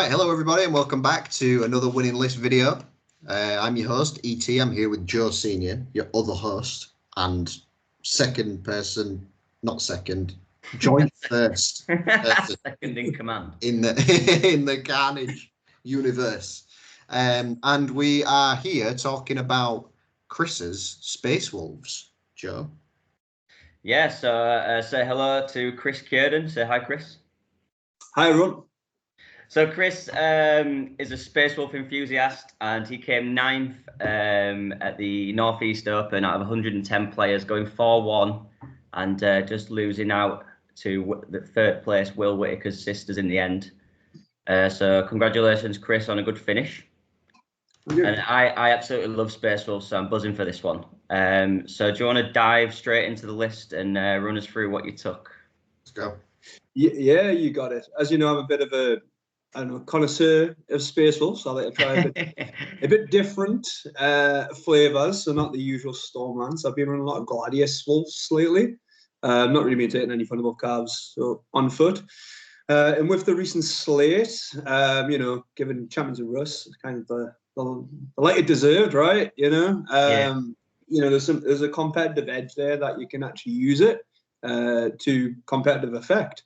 Right, hello everybody and welcome back to another winning list video. I'm your host, E.T. I'm here with Joe Senior, your other host, and second person, not second, joint first. Second in command. In the Carnage universe. And we are here talking about Chris's Space Wolves, Joe. Yeah, so say hello to Chris Cuerden. Say hi, Chris. Hi, everyone. So Chris is a Space Wolf enthusiast, and he came 9th at the Northeast Open out of 110 players, going 4-1, and just losing out to the 3rd place Will Whitaker's sisters in the end. So congratulations, Chris, on a good finish. And I absolutely love Space Wolves, so I'm buzzing for this one. So do you want to dive straight into the list and run us through what you took? Let's go. Yeah, you got it. As you know, I'm a bit of a connoisseur of Space Wolves, so I like to try a bit different flavours, so not the usual Stormlands. I've been running a lot of Gladius Wolves lately. Not really been taking any fundamental calves, so on foot. And with the recent slate, given Champions of Russ, kind of the like it deserved, right? There's a competitive edge there that you can actually use it to competitive effect.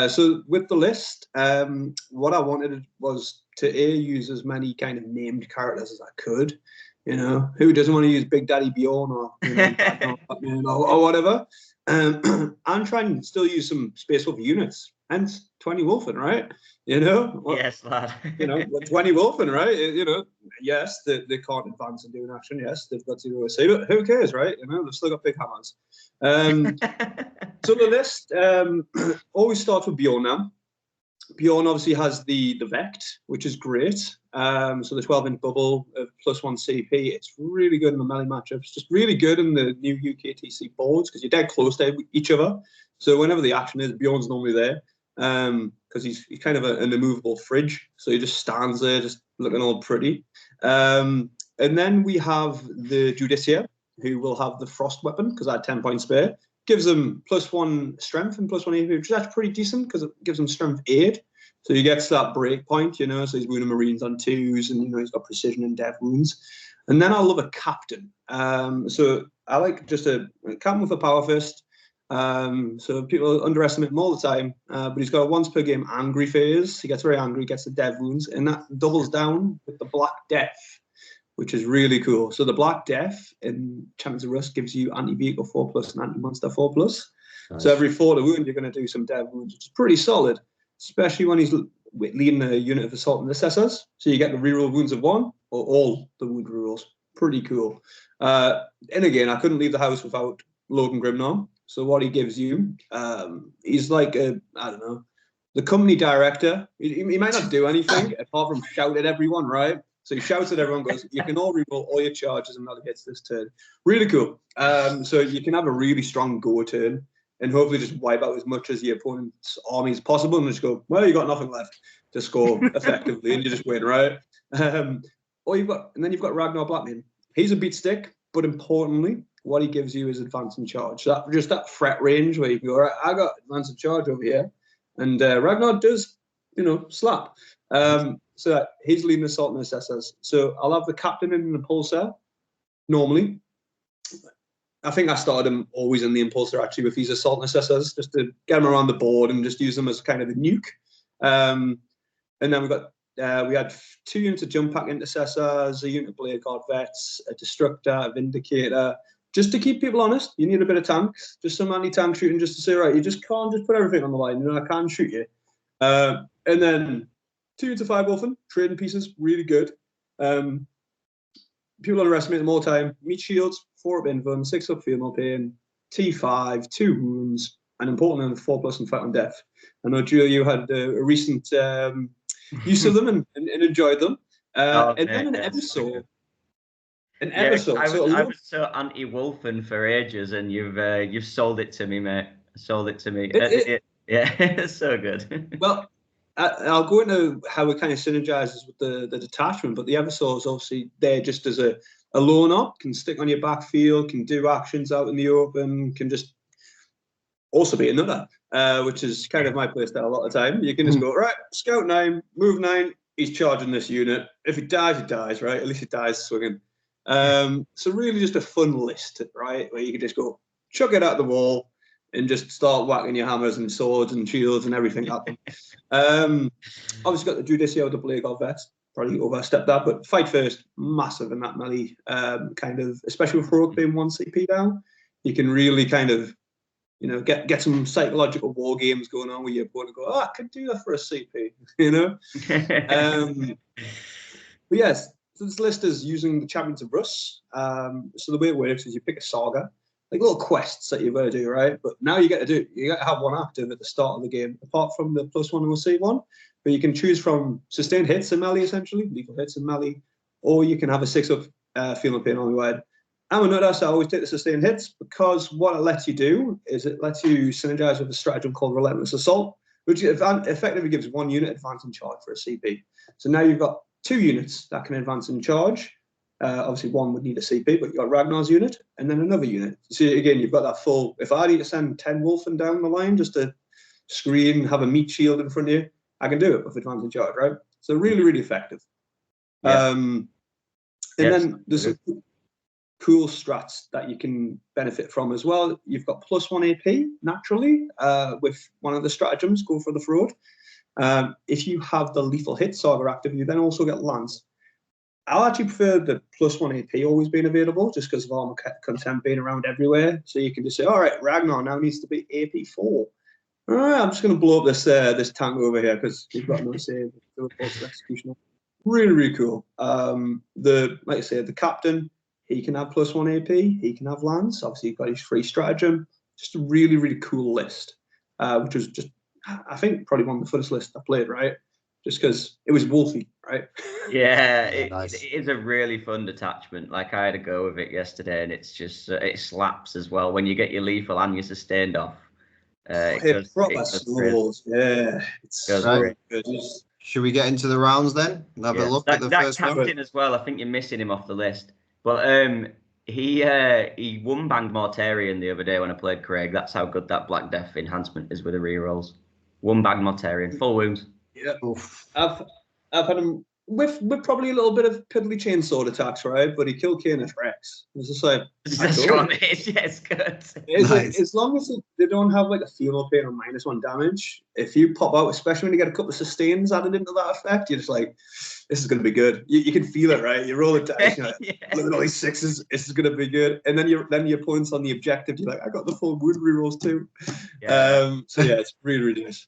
So with the list, what I wanted was to use as many kind of named characters as I could. Who doesn't want to use Big Daddy Bjorn or or whatever? I'm trying to still use some Space Wolf units, hence 20 Wolfen, right? Yes, lad. 20 Wolfen, right? Yes, they can't advance and do an action. Yes, they've got 0 AC, but who cares, right? They've still got big hammers. So the list always starts with Bjorn now. Bjorn obviously has the Vect, which is great. So the 12-inch bubble of +1 CP, it's really good in the melee matchups. Just really good in the new UKTC boards because you're dead close to each other. So whenever the action is, Bjorn's normally there because he's kind of an immovable fridge. So he just stands there, just looking all pretty. And then we have the Judiciar, who will have the Frost weapon because I had 10 points spare. Gives them +1 strength and +1 AP, which is actually pretty decent because it gives them strength 8. So he gets that break point, so he's wounding Marines on 2s and, he's got precision and death wounds. And then I love a captain. So I like just a captain with a power fist. So people underestimate him all the time, but he's got a once per game angry phase. He gets very angry, gets the death wounds, and that doubles down with the Black Death, which is really cool. So the Black Death in Champions of Rust gives you anti-vehicle 4+ and anti-monster 4+. Nice. So every 4 to wound, you're going to do some death wounds, which is pretty solid, especially when he's leading a unit of Assault and Intercessors. So you get the reroll wounds of 1 or all the wound rerolls. Pretty cool. And again, I couldn't leave the house without Logan Grimnar. So what he gives you, he's like the company director. He might not do anything apart from shout at everyone, right? So he shouts at everyone, goes, you can all reroll all your charges and that gets this turn. Really cool. So you can have a really strong go turn and hopefully just wipe out as much as your opponent's army as possible and just go, well, you got nothing left to score effectively and you just win, right? And then you've got Ragnar Blackmane. He's a beat stick, but importantly, what he gives you is advance and charge. So just that threat range where you can go, all right, I got advance and charge over here. And Ragnar does, slap. So he's leading Assault and Intercessors. So I'll have the captain in the impulsor normally. I think I started him always in the impulsor actually with these Assault and Intercessors just to get him around the board and just use them as kind of a nuke. And then we had 2 units of Jump Pack Intercessors, a unit of Blade Guard Vets, a Destructor, a Vindicator. Just to keep people honest, you need a bit of tanks, just some anti-tank shooting just to say, right, you just can't just put everything on the line. I can't shoot you. And then 2 units of 5 Wolfen, trading pieces, really good. People underestimate them all the time. Meat shields, 4 up invuln, 6 up female pain, T5, 2 wounds, and importantly, 4+ and fight on death. I know, Julia, you had a recent use of them and enjoyed them. And then an episode. I was so anti-Wolfen for ages, and you've sold it to me, mate. Sold it to me. Yeah, it's so good. Well, I'll go into how it kind of synergizes with the detachment, but the Eversaw is obviously there just as a lone op, can stick on your backfield, can do actions out in the open, can just also be another, which is kind of my playstyle a lot of the time. You can just go, right, scout 9, move 9, he's charging this unit. If he dies, right? At least he dies swinging. So really just a fun list, right? Where you can just go, chuck it out the wall and just start whacking your hammers and swords and shields and everything at them. Obviously got the Judiciar, the Blade God Vets. Probably overstepped that, but fight first, massive in that melee kind of, especially with Rogue being 1 CP down. You can really kind of, you know, get some psychological war games going on where you're going to go, I could do that for a CP, you know? But yes, so this list is using the Champions of Russ. So the way it works is you pick a saga, like little quests that you've got to do, right? But now you got to have one active at the start of the game, apart from the +1 OC one, but you can choose from sustained hits in melee, essentially, lethal hits in melee, or you can have a 6-up feeling pain on the wide. I'm a nut, so I always take the sustained hits because what it lets you do is it lets you synergize with a stratagem called Relentless Assault, which effectively gives 1 unit advance in charge for a CP. So now you've got 2 units that can advance in charge. Obviously, 1 would need a CP, but you've got Ragnar's unit and then another unit. So again, you've got that full. If I need to send 10 Wolfen down the line just to screen, have a meat shield in front of you, I can do it with advance in charge, right? So really, really effective. Yeah. And then there's some cool strats that you can benefit from as well. You've got +1 AP naturally with one of the stratagems, go for the fraud. If you have the lethal hit saga active, you then also get Lance. I'll actually prefer the +1 AP always being available just because of armor content being around everywhere. So you can just say, all right, Ragnar now needs to be AP 4. All right, I'm just going to blow up this this tank over here because you've got no save. Executioner. Really, really cool. Like I said, the captain, he can have +1 AP. He can have Lance. Obviously, you've got his free stratagem. Just a really, really cool list, which was just, I think, probably one of the funnest lists I played, right? Just because it was wolfy, right? Yeah, nice. It is a really fun detachment. Like I had a go with it yesterday, and it's just it slaps as well when you get your lethal and your sustained off. It proper snowballs, yeah. It's so good. Should we get into the rounds then? And have a look at the first captain one? as well. I think you're missing him off the list. But he one banged Mortarion the other day when I played Craig. That's how good that Black Death enhancement is with the rerolls. One banged Mortarion, full wounds. Yeah, I've had him with probably a little bit of piddly chainsword attacks, right? But he killed Canis Rex. It's just like that's what it is. Yeah, it's good. Nice. As long as they don't have like a feeble pain or -1 damage, if you pop out, especially when you get a couple of sustains added into that effect, you're just like, this is going to be good. You can feel it, right? You roll the dice, you're like, look at all these 6s, this is going to be good. And then your points on the objective, you're like, I got the full wound rerolls too. Yeah. So yeah, it's really, really nice.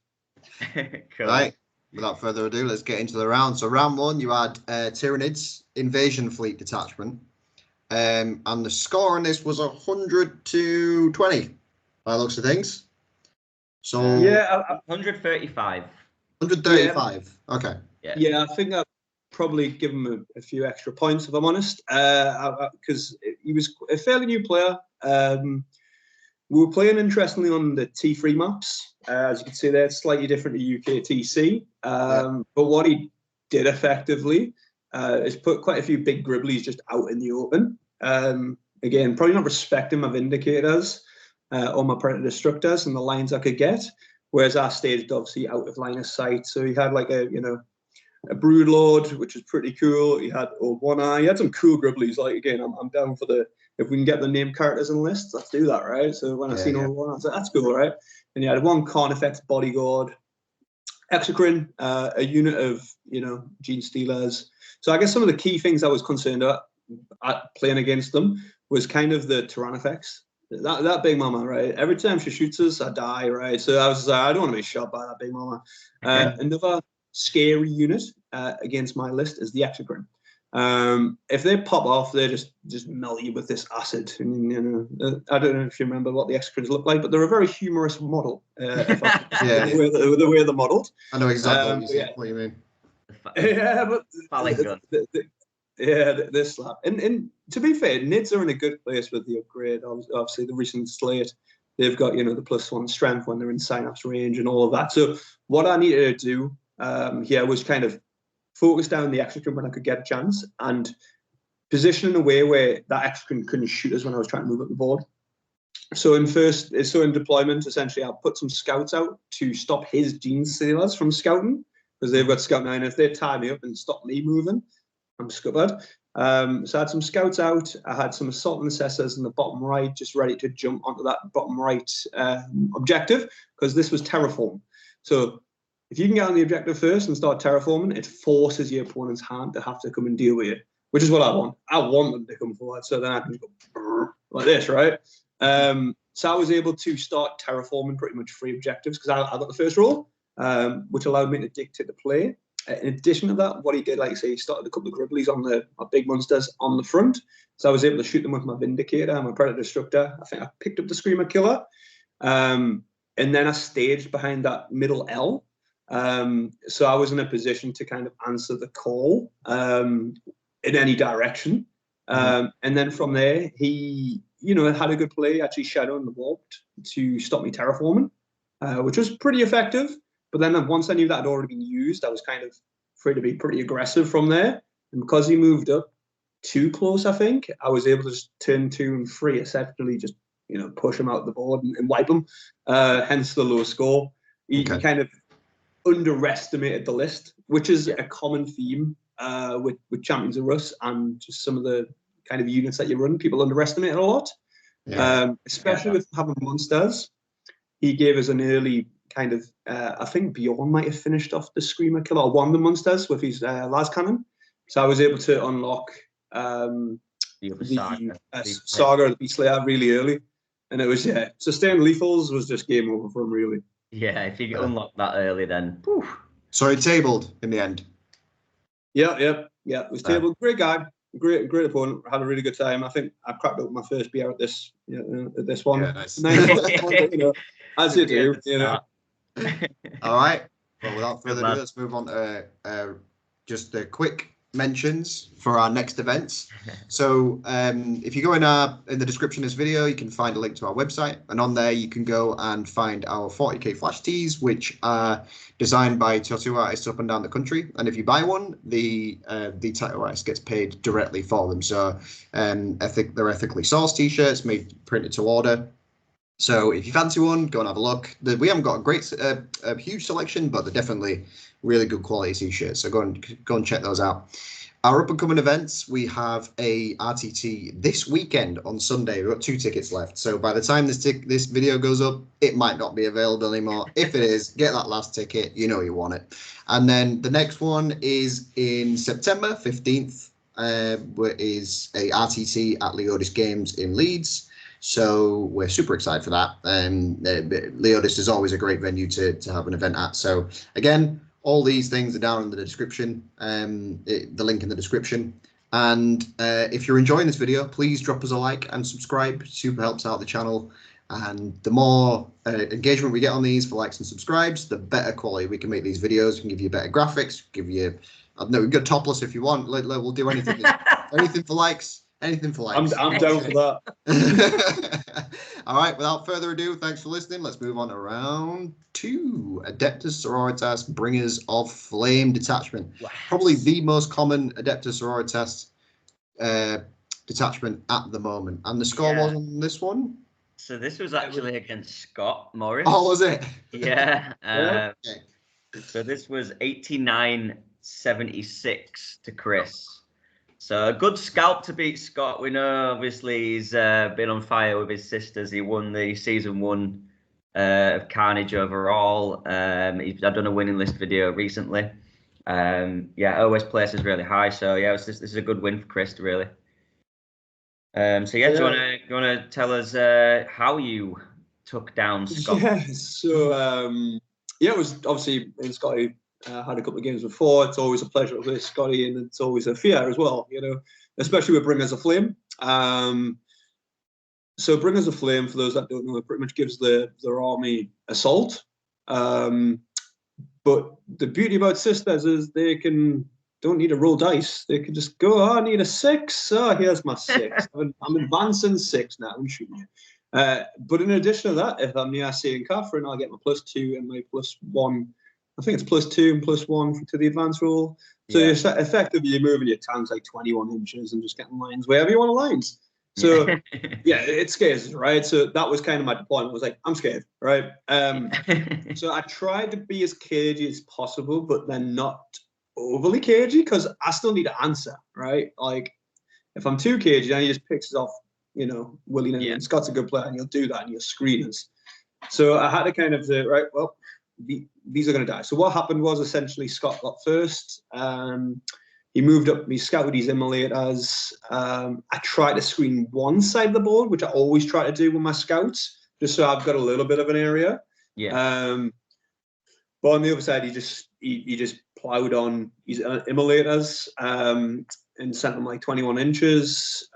Cool. Right. Without further ado, let's get into the round. So round 1, you had Tyranids Invasion Fleet Detachment. And the score on this was 100-20 by the looks of things. So yeah, 135. 135. Okay. Yeah, I think I'd probably give him a few extra points if I'm honest, because he was a fairly new player. We were playing interestingly on the T3 maps. As you can see there, it's slightly different to UK TC. But what he did effectively is put quite a few big gribblies just out in the open. Again, probably not respecting my Vindicators or my Predator Destructors and the lines I could get. Whereas I staged obviously out of line of sight. So he had like a Broodlord, which is pretty cool. He had One Eye. He had some cool gribblies. Like, again, I'm down for if we can get the named characters in the list, let's do that, right? So when I seen all one, I was like, that's cool, right? And you had 1 Carnifex Bodyguard, Exocrine, a unit of, Gene Stealers. So I guess some of the key things I was concerned about playing against them was kind of the Tyrannifex. That big mama, right? Every time she shoots us, I die, right? So I was like, I don't want to be shot by that big mama. Another scary unit against my list is the Exocrine. If they pop off, they just melt you with this acid. And, I don't know if you remember what the Exocrines look like, but they're a very humorous model. The way they're modelled. I know exactly what you mean. Yeah, but this slap. And to be fair, Nids are in a good place with the upgrade. Obviously, the recent slate, they've got the +1 strength when they're in Synapse range and all of that. So what I needed to do was kind of focus down the Exocrine when I could get a chance and position in a way where that Exocrine couldn't shoot us when I was trying to move up the board. So in deployment, essentially, I'll put some scouts out to stop his gene stealers from scouting, because they've got scout 9. If they tie me up and stop me moving, I'm scuppered. So I had some scouts out. I had some assault intercessors in the bottom right, just ready to jump onto that bottom right objective, because this was terraform. So if you can get on the objective first and start terraforming, it forces your opponent's hand to have to come and deal with you, which is what I want. I want them to come forward, so then I can go like this, right? So I was able to start terraforming pretty much 3 objectives, because I got the first roll, which allowed me to dictate the play. In addition to that, what he did, like I say, he started a couple of gribblies on my big monsters on the front. So I was able to shoot them with my Vindicator and my Predator Destructor. I think I picked up the Screamer Killer. And then I staged behind that middle L. So I was in a position to kind of answer the call in any direction. And then from there, he, had a good play, actually shadowing the warped to stop me terraforming, which was pretty effective. But then once I knew that had already been used, I was kind of free to be pretty aggressive from there. And because he moved up too close, I think, I was able to just turn 2 and 3, essentially just, push him out the board and wipe him, hence the low score. He kind of underestimated the list, which is a common theme with Champions of Russ and just some of the kind of units that you run. People underestimate it a lot, especially with having monsters. He gave us an early kind of, I think Bjorn might have finished off the Screamer Killer, or one of the monsters with his lascannon. So I was able to unlock the Saga of the Beast Slayer really early. And it was, sustained lethals was just game over for him, really. Yeah, if you unlock that early, then. Whew. So he tabled in the end. Yeah. It was tabled. Great guy. Great opponent. Had a really good time. I think I cracked up my first beer at this one. Yeah, nice. As you do, All right. Well, without further ado, let's move on to just the quick mentions for our next events. So if you go in the description of this video, you can find a link to our website, and on there you can go and find our 40k flash tees, which are designed by tattoo artists up and down the country. And if you buy one, the tattoo artist gets paid directly for them. So they're ethically sourced t-shirts made printed to order. So if you fancy one, go and have a look. We haven't got a huge selection, but they're definitely really good quality t-shirts. So go and check those out. Our up and coming events, we have a RTT this weekend on Sunday. We've got 2 tickets left. So by the time this video goes up, it might not be available anymore. If it is, get that last ticket. You know you want it. And then the next one is in September 15th, is a RTT at Leodis Games in Leeds. So we're super excited for that. Leodis is always a great venue to have an event at. So again, all these things are down in the description, the link in the description. And if you're enjoying this video, please drop us a like and subscribe. It super helps out the channel. And the more engagement we get on these for likes and subscribes, the better quality we can make these videos. We can give you better graphics, give you, I don't know, we can go topless if you want. We'll do anything. Anything for likes. Anything for likes. I'm down for that. All right, without further ado, thanks for listening. Let's move on to round 2. Adeptus Sororitas, Bringers of Flame Detachment. Yes. Probably the most common Adeptus Sororitas detachment at the moment. And the score was on this one? So this was actually against Scott Morris. Oh, was it? Yeah. Okay. So this was 89-76 to Chris. So a good scalp to beat Scott. We know, obviously, he's been on fire with his sisters. He won the season 1 of Carnage overall. I've done a winning list video recently. OS place is really high. So yeah, this is a good win for Chris, really. Do you want to tell us how you took down Scott? Yeah. So it was obviously in Scotty. Had a couple of games before. It's always a pleasure to play Scotty, and it's always a fear as well, especially with Bringers of Flame. So Bringers of Flame, for those that don't know, it pretty much gives their army assault. But the beauty about sisters is they don't need to roll dice. They can just go, I need a 6. Oh, here's my 6. I'm advancing 6 now. I'm shooting you. But in addition to that, if I'm near Sea and Catherine, I'll get my +2 and my +1. I think it's +2 and +1 to the advance roll. So effectively, you're moving your tanks like 21 inches and just getting lines wherever you want lines. So yeah, it scares us, right? So that was kind of my deployment. Was like, I'm scared, right? So I tried to be as cagey as possible, but then not overly cagey because I still need to answer, right? Like if I'm too cagey, then he just picks us off, willy-nilly. And Scott's a good player, and he'll do that, and he'll screen us. So I had to kind of say, right, well, these are going to die. So what happened was essentially Scott got first. He moved up, he scouted his immolators. I tried to screen one side of the board, which I always try to do with my scouts, just so I've got a little bit of an area. Yeah. But on the other side, he just plowed on his immolators and sent them like 21 inches.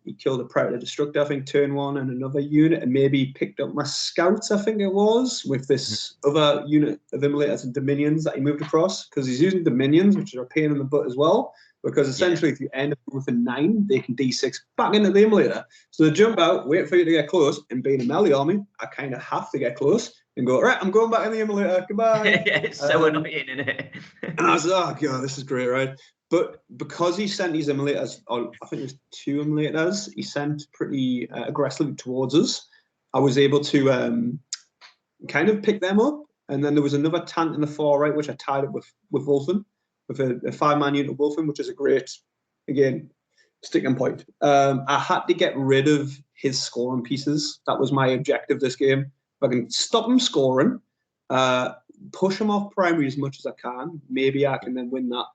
He killed a Predator Destructor, I think, turn one, and another unit, and maybe picked up my scouts, I think it was, with this other unit of immolators and Dominions that he moved across, because he's using Dominions, which are a pain in the butt as well, because essentially if you end up with a 9, they can D6 back into the immolator. So they jump out, wait for you to get close, and being a melee army, I kind of have to get close and go, right, I'm going back in the immolator, goodbye. Yeah, it's so annoying, isn't it? And I was like, oh god, this is great, right? But because he sent these immolators, I think it was 2 immolators, he sent pretty aggressively towards us. I was able to kind of pick them up. And then there was another tank in the far right, which I tied up with Wolfen, with a 5-man unit of Wolfen, which is a great, again, sticking point. I had to get rid of his scoring pieces. That was my objective this game. If I can stop him scoring, push him off primary as much as I can, maybe I can then win that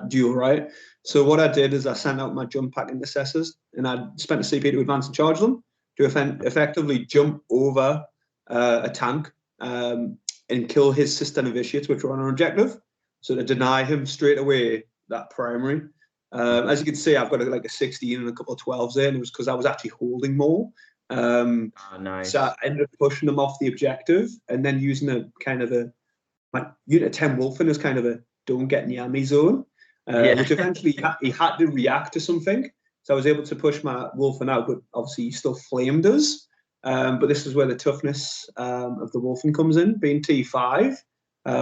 duel, right? So what I did is I sent out my jump pack intercessors, and I spent a CP to advance and charge them to effectively jump over a tank and kill his Sister Novitiates, which were on our objective. So to deny him straight away that primary. As you can see, I've got like a 16 and a couple of 12s there, and it was because I was actually holding more. Nice. So I ended up pushing them off the objective, and then using my unit 10 Wolfen as kind of a don't get near me zone, which eventually he had to react to something. So I was able to push my Wolfen out, but obviously he still flamed us. But this is where the toughness of the Wolfen comes in, being T5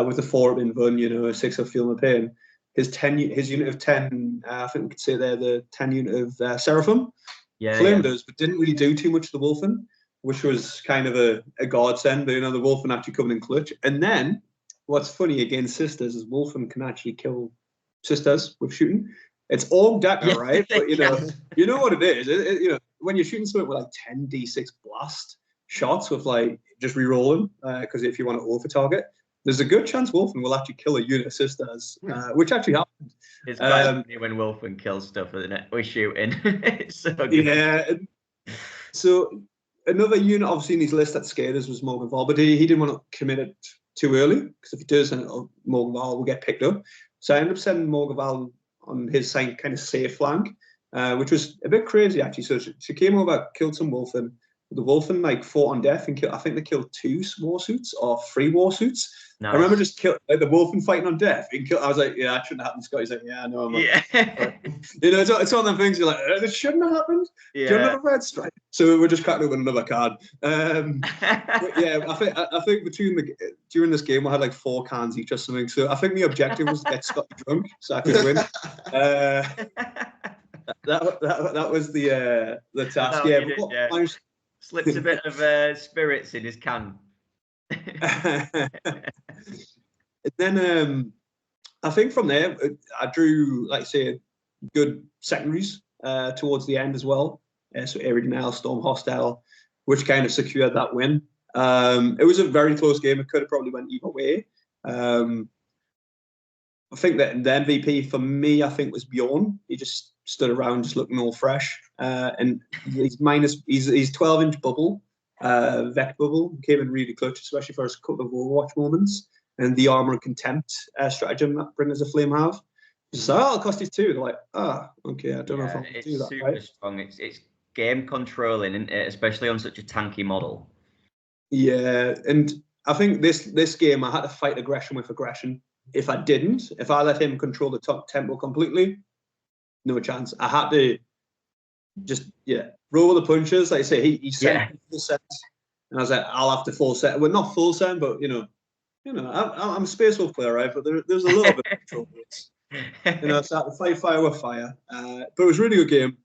with the 4 up in Vun, a 6 of Feel My Pain. His unit of 10, I think we could say they're the 10 unit of Seraphim. Flamed us, but didn't really do too much to the Wolfen, which was kind of a godsend. The Wolfen actually coming in clutch. And then what's funny against Sisters is Wolfen can actually kill Sisters with shooting. It's all Decker, right? But you know what it is. When you're shooting something with like 10 D6 blast shots with like just re-rolling, because if you want to over target, there's a good chance Wolfen will actually kill a unit of Sisters, which actually happened. It's quite funny when Wolfen kills stuff with shooting. It's so good. Yeah. So another unit, obviously, in his list that scared us was Morgan Val, but he didn't want to commit it too early, because if he does, then Morgan Val will get picked up. So I ended up sending Morgan Val on his side, kind of safe flank, which was a bit crazy, actually. So she came over, killed some Wolfen. The Wolfen fought on death, and I think they killed 2 warsuits or 3 warsuits. Nice. I remember just the Wolfen fighting on death. I was like, yeah, that shouldn't have happened. Scott, he's like, yeah, I know. It's one of them things you're like, this shouldn't have happened. Yeah. Do you remember Red Strike? So we're just cracking open another card. But yeah, I think during this game, we had like 4 cans each or something. So I think the objective was to get Scott drunk so I could win. That was the task. Yeah. Slipped a bit of spirits in his can. And then I think from there, I drew, like I say, good secondaries towards the end as well. So Iridian, Storm Hostile, which kind of secured that win. It was a very close game. It could have probably went either way. I think that the MVP for me, I think, was Bjorn. He just stood around just looking all fresh. And he's 12-inch bubble, Vec bubble, came in really clutch, especially for his couple of Overwatch moments. And the Armor and Contempt stratagem that Bringers of Flame have. So it'll cost you 2. They're like, okay, I don't know if I can do that. It's super strong. It's game controlling, isn't it? Especially on such a tanky model. Yeah, and I think this game, I had to fight aggression with aggression. If I let him control the top tempo completely, no chance. I had to just roll the punches. Like I say, he set full set, and I was like, I'll have to full set. Well, not full set, but I'm a Space Wolf player, right? But there's a little bit of control. So I had to fight fire with fire. But it was a really good game.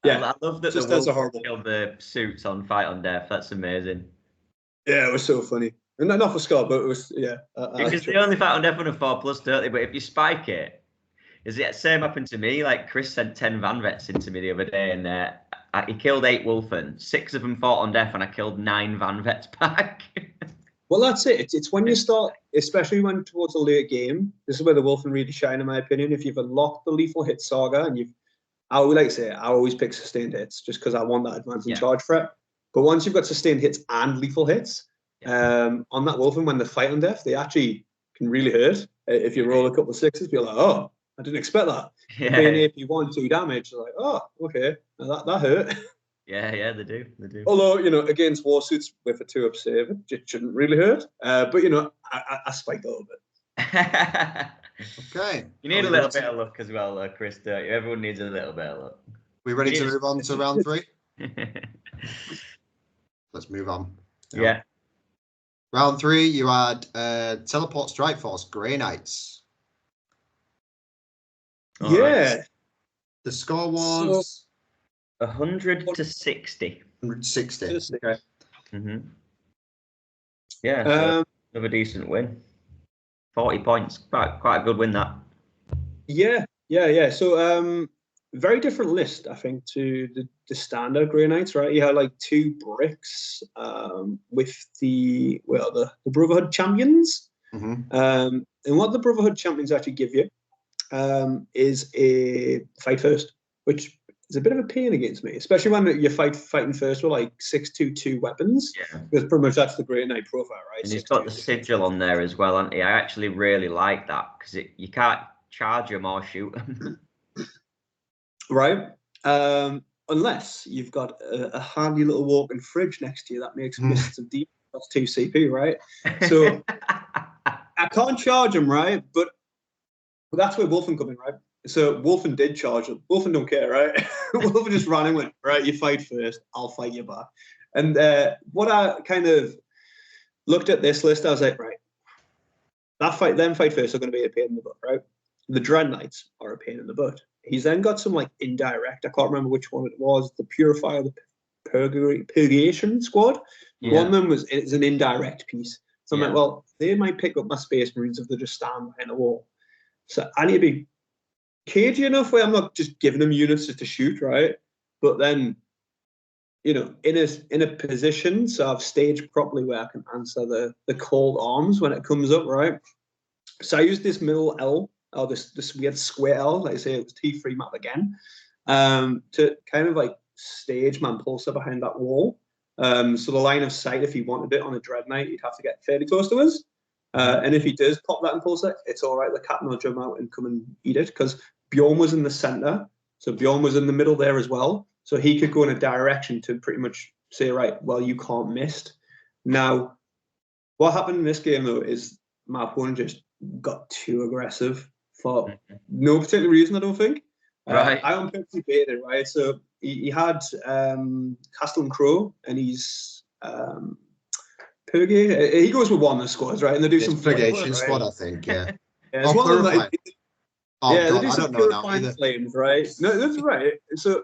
I love that just the as a wolf horrible. killed the suits on Fight on Death. That's amazing. Yeah, it was so funny. And not for Scott, but it was, yeah. Because they only Fight on Death on a 4+, don't they? But if you spike it, is it same happened to me? Like Chris sent 10 Van Vets into me the other day, and he killed 8 Wolfen. 6 of them fought on death, and I killed 9 Van Vets back. Well, that's it. It's when you start, especially when towards the late game. This is where the Wolfen really shine, in my opinion. If you've unlocked the lethal hit saga, and I would like to say, I always pick sustained hits just because I want that advance and charge threat. But once you've got sustained hits and lethal hits, on that Wolfen, when they fight on death, they actually can really hurt. If you roll a couple of 6s, you're like, oh, I didn't expect that. Yeah. Being AP 1-2 damage, you're like, oh, okay, that hurt. Yeah, they do. Although, against Warsuits with a 2-up save, it shouldn't really hurt. But, I spiked a little bit. Okay. You need a little bit of luck as well, Chris, don't you? Everyone needs a little bit of luck. We ready to move on to round 3? Let's move on. Yeah. Round 3, you had Teleport Strike Force, Grey Knights. Right. The score was 100 to 60. 160. Okay. Mm-hmm. Yeah, so another decent win. 40 points. Quite a good win, that. Yeah. So, very different list, I think, to the standard Grey Knights, right? You had like 2 bricks with the Brotherhood Champions. Mm-hmm. And what the Brotherhood Champions actually give you is a fight first, which is a bit of a pain against me, especially when you're fighting first with like 6/2/2 weapons. Yeah. Because pretty much that's the Grey Knight profile, right? And he's got the sigil on there as well, hasn't he? I actually really like that because you can't charge him or shoot him. Right. Unless you've got a handy little walk-in fridge next to you that makes mists of deep. That's 2 CP, right? So I can't charge him, right? But that's where Wolfen come in, right? So Wolfen did charge him. Wolfen don't care, right? Wolfen just ran and went, right, you fight first, I'll fight you back. And what I kind of looked at this list, I was like, right, them fight first are going to be a pain in the butt, right? The Dread Knights are a pain in the butt. He's then got some like indirect, I can't remember which one it was, the Purifier, the Purgation Squad. Yeah. One of them is an indirect piece. So I'm like, well, they might pick up my Space Marines if they just stand behind a wall. So I need to be cagey enough where I'm not just giving them units just to shoot, right? But then, in a position, so I've staged properly where I can answer the called arms when it comes up, right? So I use this middle L, or this weird square L, like I say, it was T3 map again, to kind of like stage my impulsor behind that wall. So the line of sight, if he wanted it on a Dread Knight, he'd have to get fairly close to us. And if he does pop that impulsor, it's all right. The captain will jump out and come and eat it because Bjorn was in the center. So Bjorn was in the middle there as well. So he could go in a direction to pretty much say, right, well, you can't miss. Now, what happened in this game, though, is my opponent just got too aggressive for no particular reason, I don't think. Right. I unpurposely baited, right? So he had Castle and Crow, and he's Purgation. He goes with one of the squads, right? And they do some Purgation squad, I think, yeah. It's one of them, like, God, they do some purifying flames, right? No, that's right. So,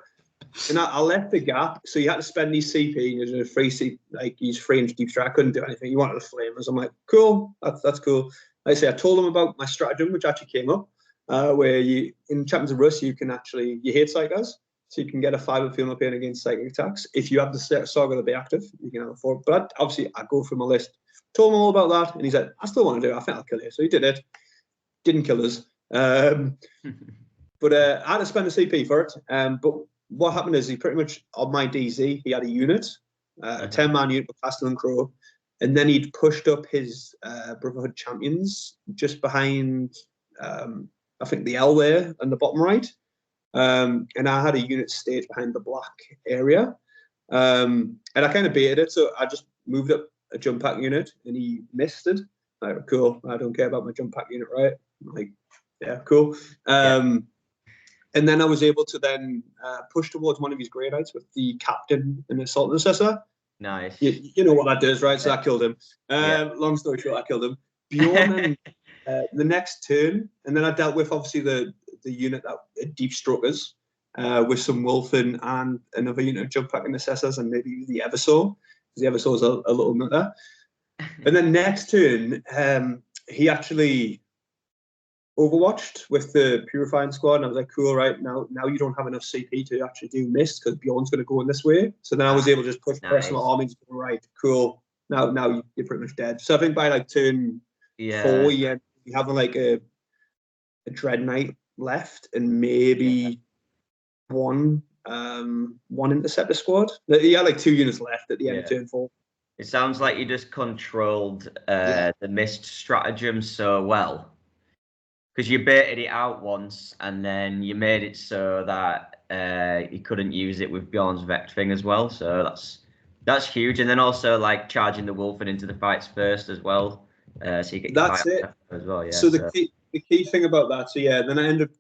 and I left the gap, so you had to spend these CP. There's a free CP, like he's free and deep strike. I couldn't do anything. You wanted the flamers. I'm like, cool, that's cool. Like I say, I told him about my stratagem, which actually came up, where you in Champions of Russ, you hate psychers, so you can get a 5 field pain against psychic attacks. If you have the saga to be active, you can have a 4. But obviously, I go through my list, told him all about that, and he said, I still want to do it. I think I'll kill you. So he did it. Didn't kill us. But I had to spend a CP for it. But what happened is he pretty much, on my DZ, he had a unit, a 10-man unit with Castle and Crow, and then he'd pushed up his Brotherhood Champions just behind, I think, the L there on the bottom right. And I had a unit staged behind the black area. And I kind of baited it, so I just moved up a jump pack unit, and he missed it. Like, cool, I don't care about my jump pack unit, right? I'm like, yeah, cool. And then I was able to then push towards one of his Grey Knights with the captain and the Assault Intercessor. Nice. You know what that does, right? So I killed him. Long story short, I killed him. Bjorn the next turn, and then I dealt with obviously the unit that deep struck us. with some Wolfen and another unit of jump pack intercessors and maybe the Eversaw, because the Eversaw is a little nutter. And then next turn, he actually overwatched with the Purifying Squad, and I was like, cool, right, now you don't have enough CP to actually do Mist, because Bjorn's going to go in this way. So then I was able to just push personal armies, right, cool, now you're pretty much dead. So I think by like turn 4, you have like a Dread Knight left and maybe one Interceptor Squad. He had like 2 units left at the end of turn 4. It sounds like you just controlled the Mist stratagem so well, because you baited it out once and then you made it so that you couldn't use it with Bjorn's Vect thing as well. So that's huge. And then also like charging the Wolfen into the fights first as well. So you get that's it as well. Yeah. So the key thing about that, so then I ended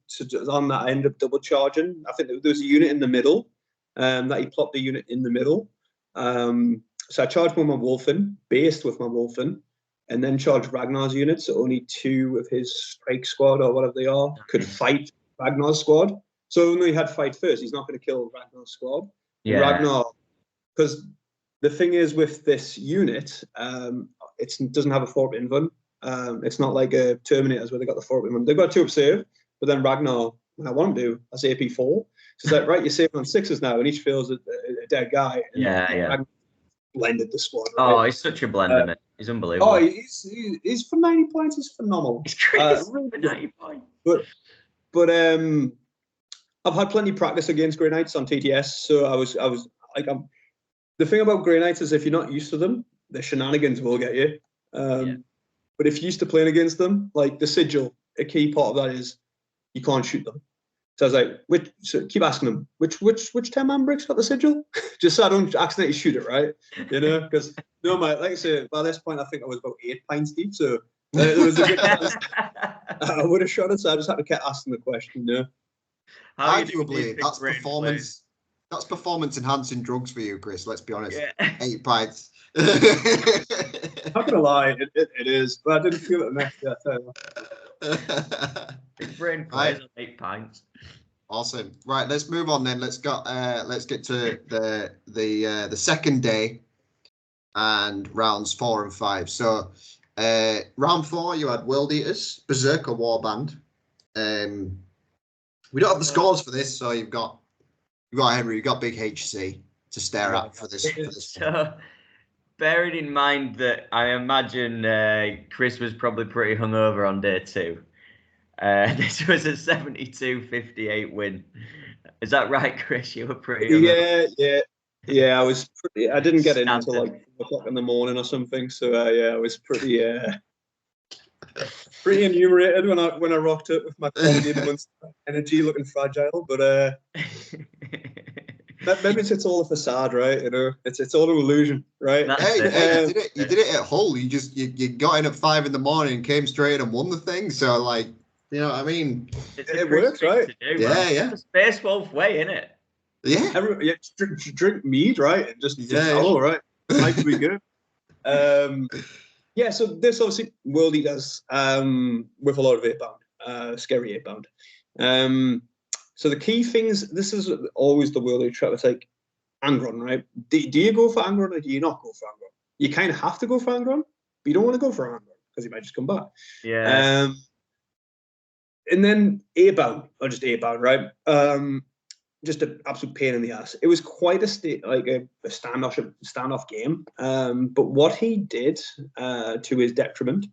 up double charging. I think there was a unit in the middle, that he plopped a unit in the middle. So I charged with my Wolfen, based with my Wolfen, and then charged Ragnar's units. So only 2 of his strike squad or whatever they are could fight Ragnar's squad. So only he had fight first. He's not going to kill Ragnar's squad. Yeah. Ragnar, because the thing is with this unit, it doesn't have a fort invuln. It's not like a Terminators where they got the fort invuln. They've got 2 observe, but then Ragnar, when I want him to, that's AP4. So it's like, right, you're saving on 6s now, and each feels a dead guy. And Ragnar blended the squad. Right? Oh, he's such a blender, man. He's unbelievable. Oh, he's for 90 points. He's phenomenal. He's crazy for 90 points. But I've had plenty of practice against Grey Knights on TTS, so I was like, the thing about Grey Knights is if you're not used to them, the shenanigans will get you. But if you're used to playing against them, like the sigil, a key part of that is you can't shoot them. So I was like, so keep asking them, which 10-man brick's got the sigil? Just so I don't accidentally shoot it, right? You know, because no, mate, like I say, by this point, I think I was about 8 pints deep, so there was a good chance I would have shot it, so I just had to keep asking the question, you know. Arguably, that's performance enhancing drugs for you, Chris, let's be honest. 8 pints. Not gonna lie, it is, but I didn't feel it the next day, I tell you. Big brain plays on 8 pints. Awesome. Right, let's move on then. Let's get to the second day and rounds 4 and 5. So round 4 you had World Eaters, Berserker Warband. We don't have the scores for this, so you've got Henry, you've got big HC to stare at for this. So, bearing in mind that I imagine Chris was probably pretty hungover on day 2. This was a 72-58 win. Is that right, Chris? You were pretty hungover. Yeah. I was pretty. I didn't get in until like 4 o'clock in the morning or something. So I was pretty enumerated when I rocked up with my energy looking fragile, but maybe it's all a facade, right? You know, it's all an illusion, right? Hey, you did it at Hull. You got in at 5 in the morning and came straight and won the thing. So like, you know what I mean? It works, right? Yeah. It's a Space Wolf way, isn't it? Yeah. Drink mead, right? And just all right. Life will be good. Yeah, so this obviously World Eaters with a lot of 8-bound, scary 8-bound. So the key things, this is always the World Eater try to take Angron, right? Do you go for Angron or do you not go for Angron? You kind of have to go for Angron, but you don't want to go for Angron because he might just come back. Yeah. And then 8-bound, or just 8-bound, right? Just an absolute pain in the ass. It was quite a standoff game. But what he did to his detriment,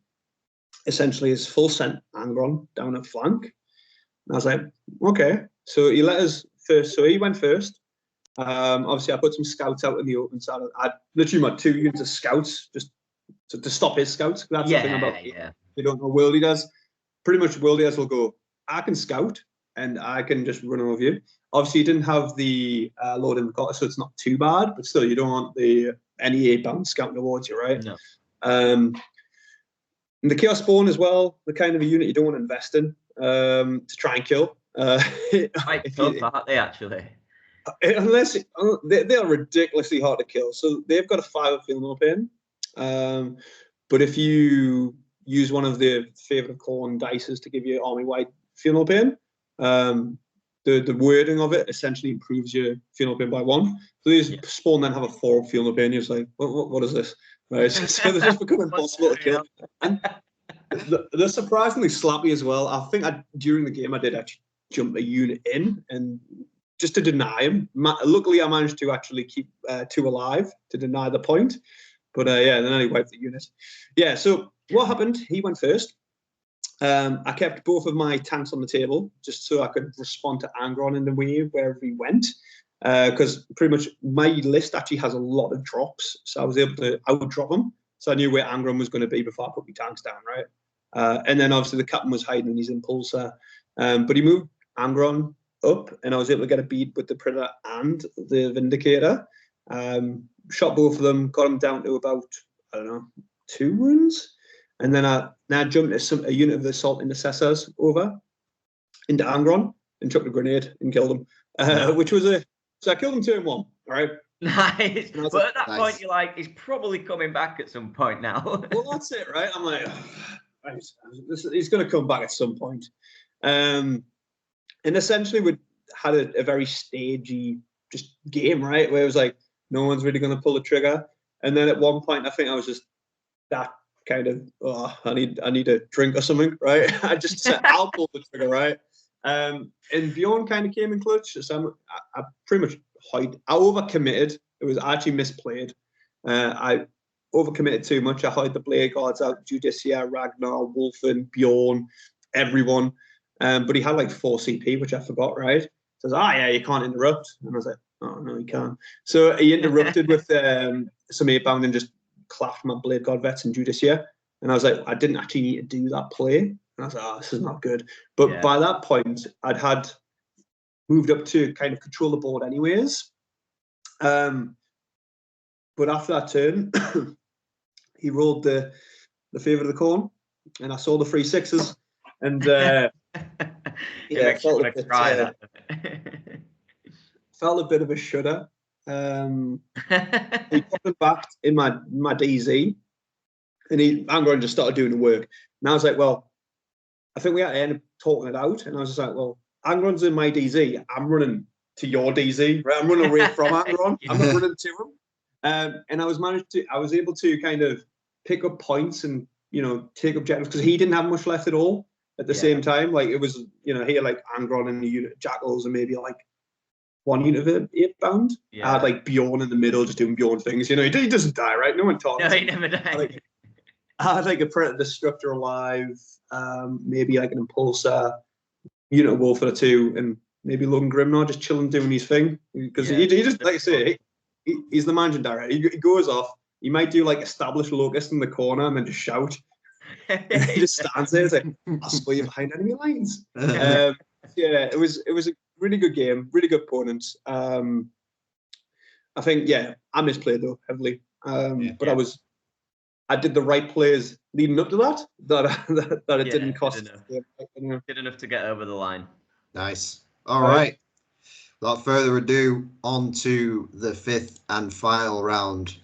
essentially, is full sent Angron down a flank. And I was like, okay. So he let us first. So he went first. Obviously, I put some scouts out in the open side. I literally had 2 units of scouts just to stop his scouts. That's the thing about you don't know World Eaters. Pretty much World Eaters will go, I can scout and I can just run over you. Obviously, you didn't have the Lord in the Cotter, so it's not too bad. But still, you don't want any 8-bound scouting towards you, right? No. And the Chaos Spawn as well, the kind of a unit you don't want to invest in to try and kill. Quite tough, aren't they, actually? Unless they are ridiculously hard to kill. So they've got a 5 Feel No Pain. But if you use one of the Favourite of Corn dices to give you army-wide Feel No Pain, the wording of it essentially improves your fuel pain by 1. So these spawn then have a 4 fuel pain. You're just like, what is this? Right? So they just become impossible to kill. And they're surprisingly slappy as well. I think during the game I did actually jump a unit in and just to deny him. Luckily, I managed to actually keep 2 alive to deny the point. But yeah, then I wiped the unit. Yeah, so what happened? He went first. I kept both of my tanks on the table just so I could respond to Angron in the wave wherever he went. Because pretty much my list actually has a lot of drops. So I was able to out-drop him. So I knew where Angron was going to be before I put my tanks down, right? And then obviously the captain was hiding in his impulsor. But he moved Angron up and I was able to get a beat with the Predator and the Vindicator. Shot both of them, got them down to about, I don't know, 2 wounds. And then I jumped a unit of the Assault Intercessors over into Angron and chucked a grenade and killed him. So I killed him 2 in 1, all right? Nice. But at that point, you're like, he's probably coming back at some point now. Well, that's it, right? I'm like, he's going to come back at some point. And essentially, we had a very stagey just game, right? Where it was like, no one's really going to pull the trigger. And then at one point, I think I was just that kind of, I need a drink or something, right? I just said, I'll pull the trigger, right? And Bjorn kind of came in clutch. So I pretty much I overcommitted. It was actually misplayed. I overcommitted too much. I hid the Blade Guards out, Judiciar, Ragnar, Wolfen, Bjorn, everyone. But he had like 4 CP, which I forgot, right? So I was, yeah, you can't interrupt. And I was like, oh, no, you can't. So he interrupted with some 8-bound and just clapped my Blade Guard vets and Judiciar. And I was like, I didn't actually need to do that play. And I was like, this is not good. But by that point, I'd had moved up to kind of control the board anyways. But after that turn, he rolled the favour of the corn, and I saw the 3 6s. And felt a bit of a shudder. He got him back in my DZ, and Angron just started doing the work. And I was like, well, I think we had to end up talking it out. And I was just like, well, Angron's in my DZ. I'm running to your DZ, right? I'm running away from Angron. I'm not running to him. And I was able to kind of pick up points and, take objectives because he didn't have much left at all at the same time. Like it was, he had like Angron and the unit of Jackals and maybe like 1 unit of 8-bound. I had like Bjorn in the middle just doing Bjorn things. He doesn't die, right? No one talks. No, he never dies. I had like a Predator Destructor alive, maybe like an Impulsor, unit of Wolf or 2, and maybe Logan Grimnar just chilling doing his thing. Because he just, like I say, he's the managing director. He goes off. He might do like establish Locust in the corner and then just shout. He just stands there and says, I'll split you behind enemy lines. It was a really good game, really good opponent. I think, I misplayed though heavily. But I did the right plays leading up to that it didn't cost. Good enough to get over the line. Nice. All right. Without further ado, on to the 5th and final round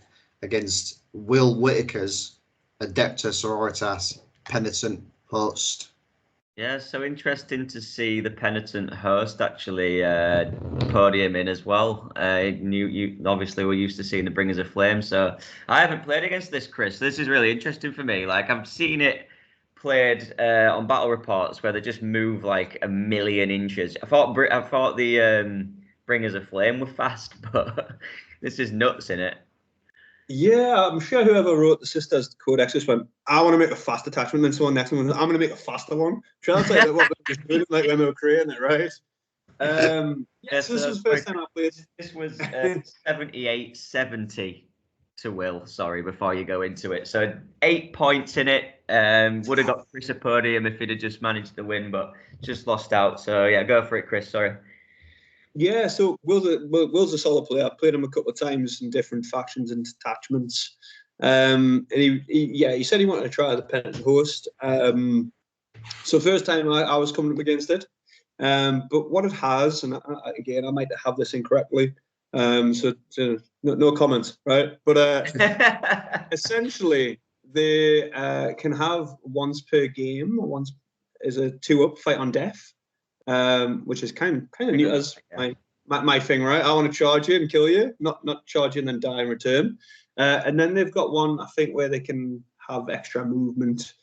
against Will Whitaker's Adepta Sororitas Penitent Host. Yeah, so interesting to see the Penitent Host actually podium in as well. You obviously we're used to seeing the Bringers of Flame, so I haven't played against this, Chris. This is really interesting for me. Like I've seen it played on battle reports where they just move like a million inches. I thought the Bringers of Flame were fast, but this is nuts in it. Yeah, I'm sure whoever wrote the Sisters Codex just went, I want to make a fast attachment, and then someone next one, I'm going to make a faster one. Sure, that's like what they were doing, like when they were creating it, right? So this was the first time I played. This was 78-70 to Will, sorry, before you go into it. So 8 points in it. Would have got Chris a podium if he'd have just managed to win, but just lost out. So yeah, go for it, Chris, sorry. Yeah, so Will's a solid player. I've played him a couple of times in different factions and detachments. And he said he wanted to try the Penitent Host. So first time I was coming up against it. But what it has, and again, I might have this incorrectly, so no comments, right? But essentially, they can have once per game, once is a 2-up fight on death. which is kind of neat as my thing, right? I want to charge you and kill you, not charge you and then die in return. And then they've got one, I think, where they can have extra movement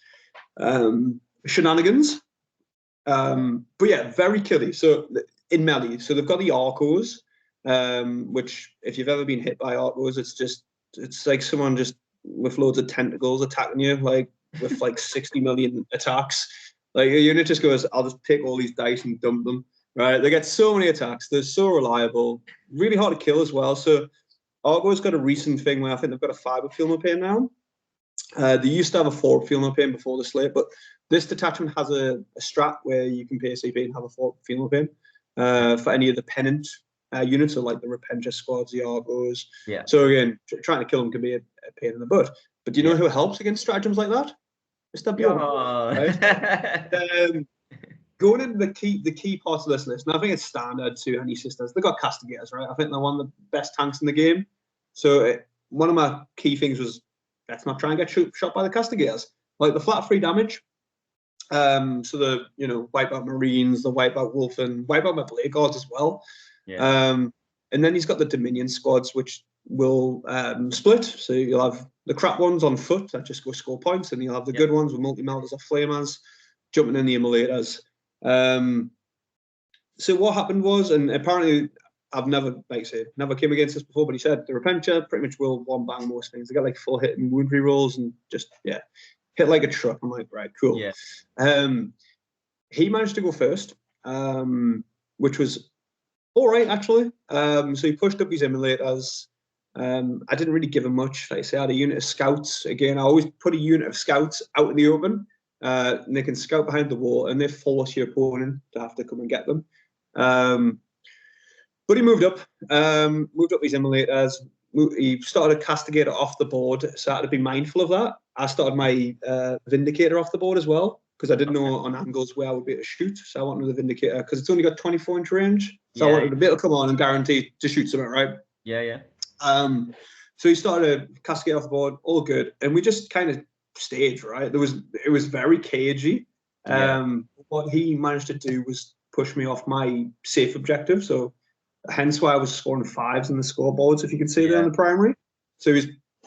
shenanigans. But yeah, very killy. So in melee, so they've got the Arcos, which if you've ever been hit by Arcos, it's like someone just with loads of tentacles attacking you, like with like 60 million attacks. Like a unit just goes, I'll just pick all these dice and dump them. Right? They get so many attacks. They're so reliable, really hard to kill as well. So Argo's got a recent thing where I think they've got a 5 of Field No Pain now. They used to have a 4 of Field No Pain before the slate, but this detachment has a strat where you can pay CP and have a 4 of Field No Pain for any of the pennant units, or like the Repentia squads, the Argos. Yeah. So again, trying to kill them can be a pain in the butt. But do you know who helps against stratagems like that? It's the Bjorn. Right? Going into the key parts of this list, and I think it's standard to any sisters. They've got castigators, right? I think they're one of the best tanks in the game. So one of my key things was, let's not try and get shot by the castigators. Like the flat 3 damage. So the wipe out Marines, the wipe out Wolfen, wipe out my Blade Guards as well. Yeah. And then he's got the Dominion squads, which will split. So you'll have the crap ones on foot that just go score points, and you'll have the good ones with multi-melters or flamers jumping in the immolators. So what happened was, and apparently I've never, like I said, never came against this before, but he said the Repentia pretty much will one bang most things. They got like full hit and wound rerolls and just hit like a truck. I'm like, right, cool. Yeah. He managed to go first, which was all right actually. So he pushed up his immolators. I didn't really give him much. Like I say, I had a unit of scouts. Again, I always put a unit of scouts out in the open. And they can scout behind the wall, and they force your opponent to have to come and get them. But he moved up his immolators. He started a castigator off the board, so I had to be mindful of that. I started my vindicator off the board as well, because I didn't know on angles where I would be able to shoot. So I wanted the vindicator, because it's only got 24-inch range. So I wanted to be able to come on and guarantee to shoot something, right? Yeah. So he started a castigator off the board, all good, and we just kind of stage, right? It was very cagey. What he managed to do was push me off my safe objective, so hence why I was scoring 5s in the scoreboards, if you can see there in the primary. So he's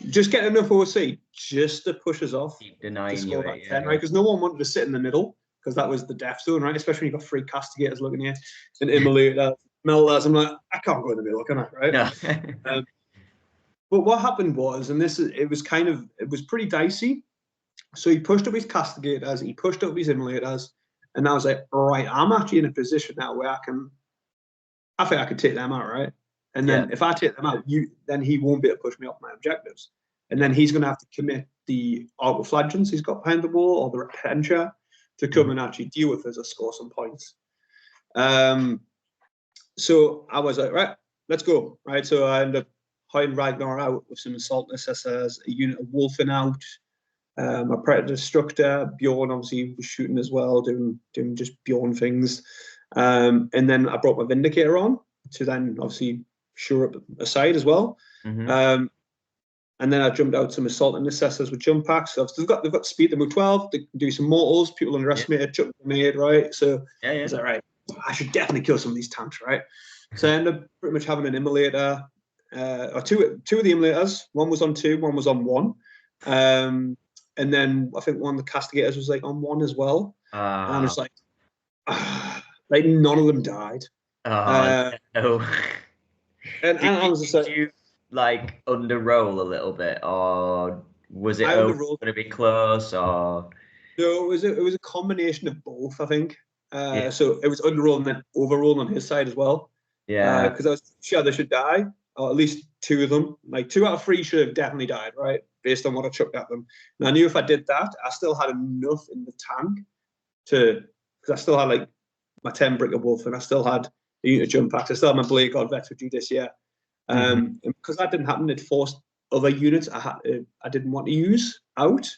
just getting enough OC just to push us off. Keep denying to score you that 10, right? Because no one wanted to sit in the middle, because that was the death zone, right? Especially when you've got 3 castigators looking at you and immolators, melters. I'm like, I can't go in the middle, can I? Right? No. But what happened was, and it was pretty dicey. So he pushed up his castigators, he pushed up his immolators, and I was like, all right, I'm actually in a position now where I think I could take them out, right? And then if I take them out, then he won't be able to push me off my objectives. And then he's going to have to commit the Arcoflagellants he's got behind the wall, or the Repentia, to come and actually deal with us or score some points. So I was like, right, let's go, right? So I ended up hiding Ragnar out with some Assault Intercessors, a unit of Wolfen out, a Predator Destructor. Bjorn obviously was shooting as well, doing just Bjorn things. And then I brought my Vindicator on to then obviously shore up a side as well. And then I jumped out some Assault Intercessors with jump packs. So they've got speed to move 12. They can do some mortals. People underestimate it, jump grenade, right? So I was like, right, I should definitely kill some of these tanks, right? So I ended up pretty much having an immolator, or two of the immolators. One was on 2, one was on 1. And then I think one of the castigators was like on 1 as well. And I was like none of them died. No. And I was just like, did you like underroll a little bit, or was it going to be close, or? No, it was a combination of both, I think. So it was underroll and then overroll on his side as well. Yeah. Because I was sure they should die, or at least 2 of them. Like 2 out of 3 should have definitely died, right? Based on what I chucked at them. And I knew if I did that, I still had enough in the tank because I still had like my 10 Bricker Wolf, and I still had a unit of jump packs. I still had my Blade God Vets with Judiciar. And because that didn't happen, it forced other units I didn't want to use out.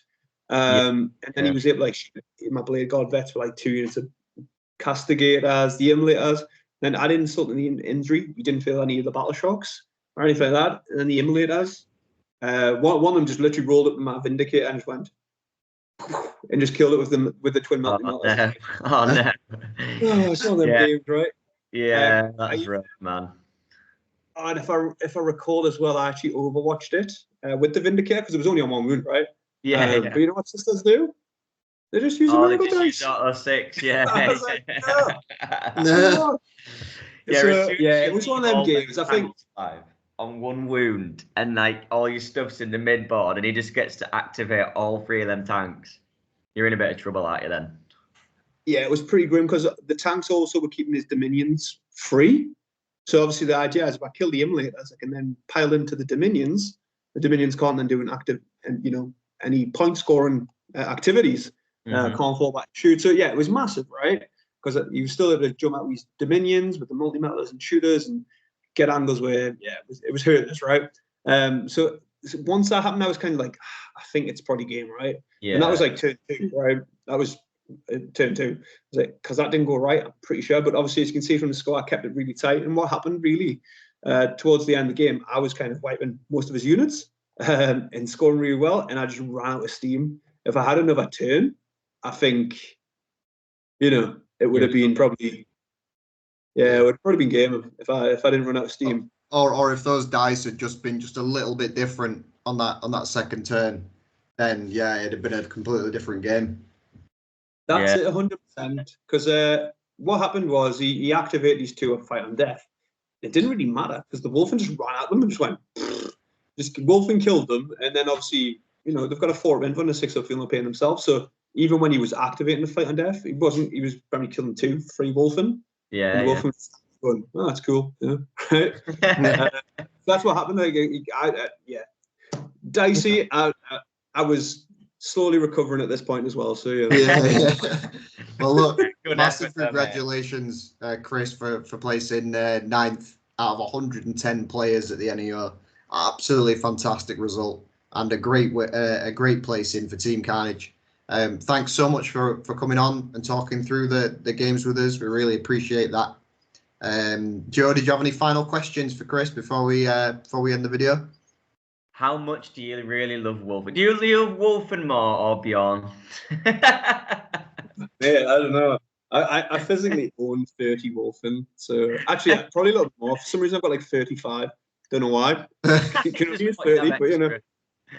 And then he was able to like shoot my Blade God Vets for like 2 units of castigators, the immolators. Then I didn't insult any injury. You didn't feel any of the battle shocks or anything like that. And then the immolators, one of them just literally rolled up in my Vindicator and just went, and just killed it with the twin melting Oh, melters. no. Oh, no. Oh, it's one of them Yeah. games, right? Yeah, that's rough, man. And if I recall as well, I actually overwatched it with the Vindicator because it was only on one wound, right? Yeah. But you know what sisters do? They just use a They miracle just use dice. auto 6, yeah. I was like, no. No. Yeah, So, yeah, it was one of them games. I think on one wound, and like all your stuff's in the mid board, and he just gets to activate all 3 of them tanks. You're in a bit of trouble, aren't you? Then. yeah, it was pretty grim because the tanks also were keeping his dominions free. So obviously the idea is if I kill the immolators, I can then pile into the dominions. The dominions can't then do an active and any point scoring activities. Can't fall back and shoot. So yeah, it was massive, right? Because you were still able to jump out with these dominions with the multi-metals and shooters and get angles where it was horrendous, right? So once that happened, I was kind of like, I think it's probably game, right? Yeah. And that was like turn 2, right? That was turn 2. Because that didn't go right, I'm pretty sure. But obviously, as you can see from the score, I kept it really tight. And what happened really towards the end of the game, I was kind of wiping most of his units and scoring really well. And I just ran out of steam. If I had another turn, I think, it would have been probably, it would have probably been game if I didn't run out of steam. Or if those dice had just been just a little bit different on that second turn, then it'd have been a completely different game. That's it, 100%. Because what happened was he activated these 2 at fight on death. It didn't really matter because the Wolfen just ran at them and just went, Wolfen killed them. And then obviously, they've got a 4 inf and a 6 of feeling pain themselves. So even when he was activating the fight on death, he was probably killing 2, 3 Wolfen. Yeah. And the Wolfen was going, oh, that's cool. Right? That's what happened. Dicey. I was slowly recovering at this point as well. So yeah. Well, look, Good massive effort, congratulations, Chris, for placing 9th out of 110 players at the NEO. Absolutely fantastic result and a great placing for Team Carnage. Thanks so much for coming on and talking through the games with us. We really appreciate that. Joe, did you have any final questions for Chris before we end the video? How much do you really love Wolfen? Do you love Wolfen more or Bjorn? Yeah, I don't know. I physically own 30 Wolfen, so actually probably a little more. For some reason, I've got like 35. Don't know why. You can only use 30, but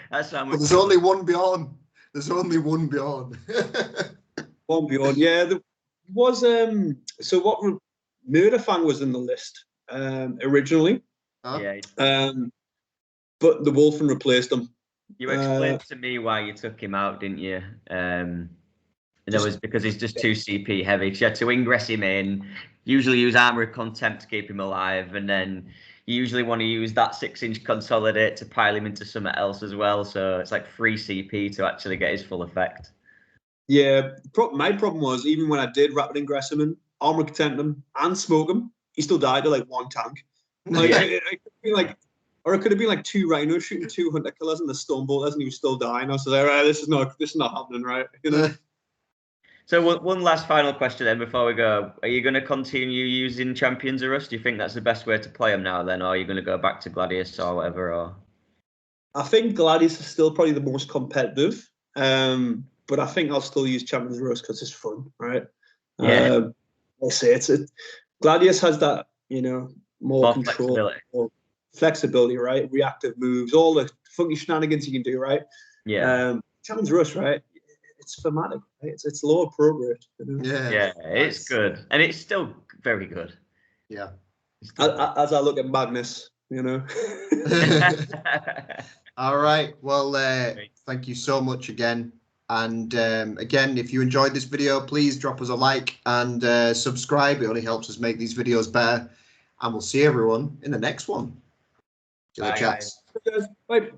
That's how much. Well, there's only one Bjorn. There's only one Bjorn. One Bjorn. Yeah, there was so what Murderfang was in the list originally. Yeah. But the Wolfen replaced him. You explained to me why you took him out, didn't you? And it was because he's just too CP heavy. So you had to ingress him in, usually use Armor of Contempt to keep him alive, and then you usually want to use that 6-inch Consolidate to pile him into something else as well. So it's like free CP to actually get his full effect. Yeah, my problem was even when I did rapid ingress him in, Armor of Contempt him, and smoke him, he still died to like 1 tank. Like, it could be like, or it could have been like 2 rhinos shooting 2 hunter killers and the stone bolters, and he was still dying. I was like, right, this is not happening, right? So one last final question then before we go. Are you going to continue using Champions of Russ? Do you think that's the best way to play them now then? Or are you going to go back to Gladius or whatever? Or I think Gladius is still probably the most competitive. But I think I'll still use Champions of Russ because it's fun, right? Yeah. I say Gladius has that, more control. Flexibility, right? Reactive moves, all the funky shenanigans you can do, right? Yeah. Challenge Rush, right? It's thematic, right? It's low appropriate. Yeah, it's good, and it's still very good. Yeah. As I look at Magnus, All right. Well, thank you so much again. And again, if you enjoyed this video, please drop us a like and subscribe. It only helps us make these videos better. And we'll see everyone in the next one. Bye, Chats. Bye.